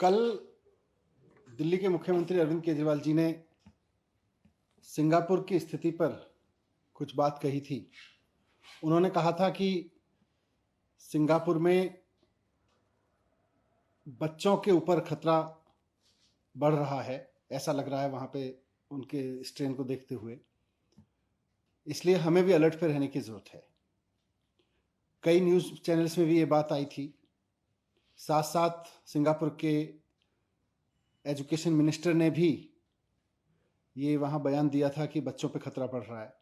कल दिल्ली के मुख्यमंत्री अरविंद केजरीवाल जी ने सिंगापुर की स्थिति पर कुछ बात कही थी। उन्होंने कहा था कि सिंगापुर में बच्चों के ऊपर खतरा बढ़ रहा है, ऐसा लग रहा है वहाँ पे उनके स्ट्रेन को देखते हुए, इसलिए हमें भी अलर्ट पे रहने की ज़रूरत है। कई न्यूज़ चैनल्स में भी ये बात आई थी। साथ साथ सिंगापुर के एजुकेशन मिनिस्टर ने भी ये वहाँ बयान दिया था कि बच्चों पे खतरा बढ़ रहा है।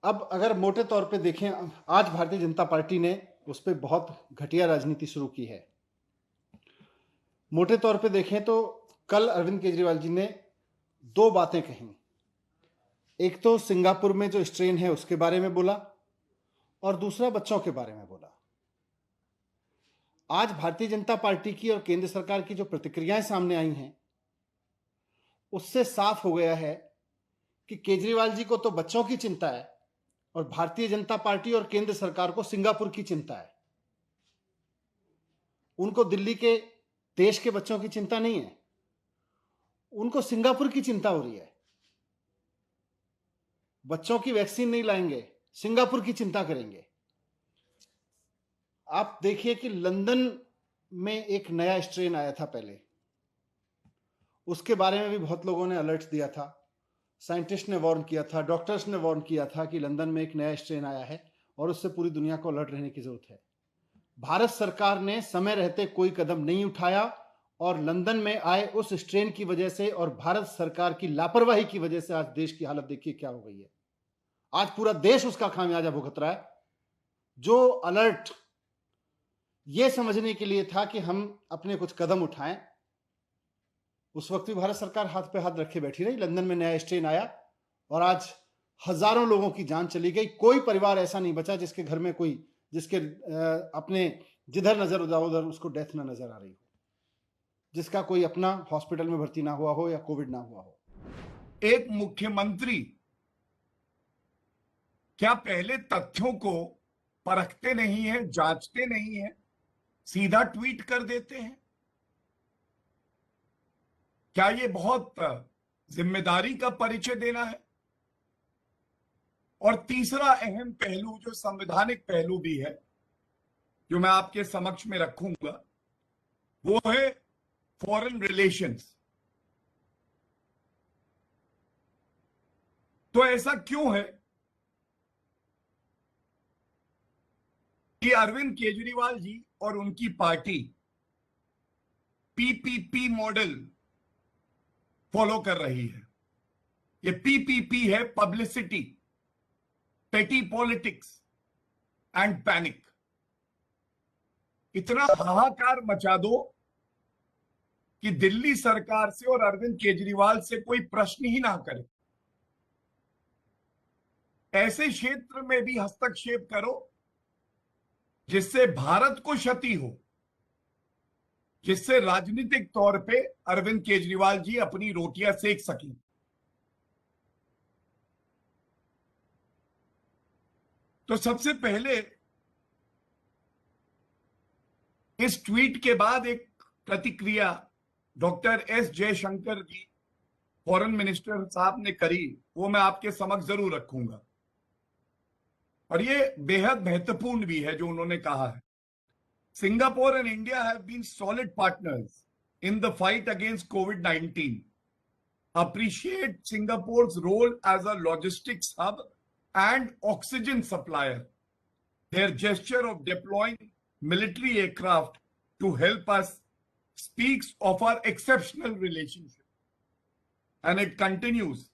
अब अगर मोटे तौर पे देखें, आज भारतीय जनता पार्टी ने उस पर बहुत घटिया राजनीति शुरू की है। मोटे तौर पे देखें तो कल अरविंद केजरीवाल जी ने दो बातें कही। एक तो सिंगापुर में जो स्ट्रेन है उसके बारे में बोला और दूसरा बच्चों के बारे में बोला। आज भारतीय जनता पार्टी की और केंद्र सरकार की जो प्रतिक्रियाएं सामने आई हैं उससे साफ हो गया है कि केजरीवाल जी को तो बच्चों की चिंता है और भारतीय जनता पार्टी और केंद्र सरकार को सिंगापुर की चिंता है। उनको दिल्ली के देश के बच्चों की चिंता नहीं है, उनको सिंगापुर की चिंता हो रही है। बच्चों की वैक्सीन नहीं लाएंगे, सिंगापुर की चिंता करेंगे। आप देखिए कि लंदन में एक नया स्ट्रेन आया था पहले, उसके बारे में भी बहुत लोगों ने अलर्ट दिया था। साइंटिस्ट ने वार्न किया था, डॉक्टर्स ने वार्न किया था कि लंदन में एक नया स्ट्रेन आया है और उससे पूरी दुनिया को अलर्ट रहने की जरूरत है। भारत सरकार ने समय रहते कोई कदम नहीं उठाया और लंदन में आए उस स्ट्रेन की वजह से और भारत सरकार की लापरवाही की वजह से आज देश की हालत देखिए क्या हो गई है। आज पूरा देश उसका खामियाजा भुगत रहा है। जो अलर्ट ये समझने के लिए था कि हम अपने कुछ कदम उठाएं, उस वक्त भी भारत सरकार हाथ पे हाथ रखे बैठी रही। लंदन में नया स्ट्रेन आया और आज हजारों लोगों की जान चली गई। कोई परिवार ऐसा नहीं बचा जिसके घर में कोई जिसके अपने जिधर नजर उधर उसको डेथ ना नजर आ रही हो, जिसका कोई अपना हॉस्पिटल में भर्ती ना हुआ हो या कोविड ना हुआ हो। एक मुख्यमंत्री क्या पहले तथ्यों को परखते नहीं है, जांचते नहीं है, सीधा ट्वीट कर देते हैं? क्या ये बहुत जिम्मेदारी का परिचय देना है? और तीसरा अहम पहलू जो संवैधानिक पहलू भी है, जो मैं आपके समक्ष में रखूंगा, वो है फॉरेन रिलेशंस। तो ऐसा क्यों है कि अरविंद केजरीवाल जी और उनकी पार्टी पीपीपी मॉडल फॉलो कर रही है? ये पीपीपी है, पब्लिसिटी, पेटी पॉलिटिक्स एंड पैनिक। इतना हाहाकार मचा दो कि दिल्ली सरकार से और अरविंद केजरीवाल से कोई प्रश्न ही ना करे। ऐसे क्षेत्र में भी हस्तक्षेप करो जिससे भारत को क्षति हो, जिससे राजनीतिक तौर पे अरविंद केजरीवाल जी अपनी रोटियां सेक सकें। तो सबसे पहले इस ट्वीट के बाद एक प्रतिक्रिया डॉक्टर एस जयशंकर जी, फॉरेन मिनिस्टर साहब ने करी, वो मैं आपके समक्ष जरूर रखूंगा। और ये बेहद महत्वपूर्ण भी है जो उन्होंने कहा है। Singapore and India have been solid partners in the fight against COVID-19. Appreciate Singapore's role as a logistics hub and oxygen supplier. Their gesture of deploying military aircraft to help us speaks of our exceptional relationship. And it continues.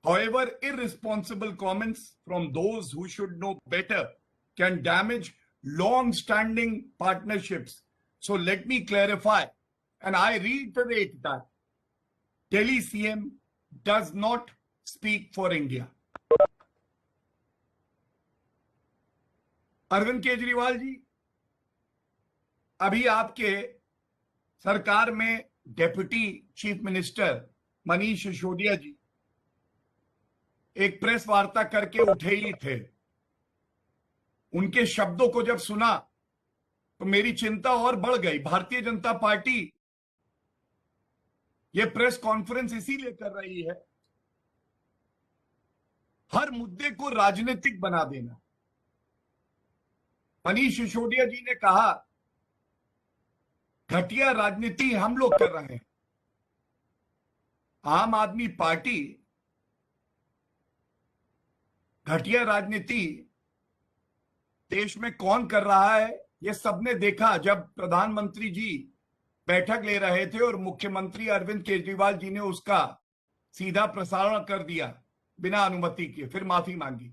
However, irresponsible comments from those who should know better can damage long-standing partnerships. So let me clarify, and I reiterate that Delhi CM does not speak for India. Arvind Kejriwal ji, अभी आपके सरकार में deputy chief minister Manish Sisodia ji एक press वार्ता करके उठे ही थे। उनके शब्दों को जब सुना तो मेरी चिंता और बढ़ गई। भारतीय जनता पार्टी ये प्रेस कॉन्फ्रेंस इसीलिए कर रही है, हर मुद्दे को राजनीतिक बना देना। मनीष सिसोदिया जी ने कहा घटिया राजनीति हम लोग कर रहे हैं। आम आदमी पार्टी घटिया राजनीति देश में कौन कर रहा है ये सबने देखा जब प्रधानमंत्री जी बैठक ले रहे थे और मुख्यमंत्री अरविंद केजरीवाल जी ने उसका सीधा प्रसारण कर दिया बिना अनुमति के, फिर माफी मांगी।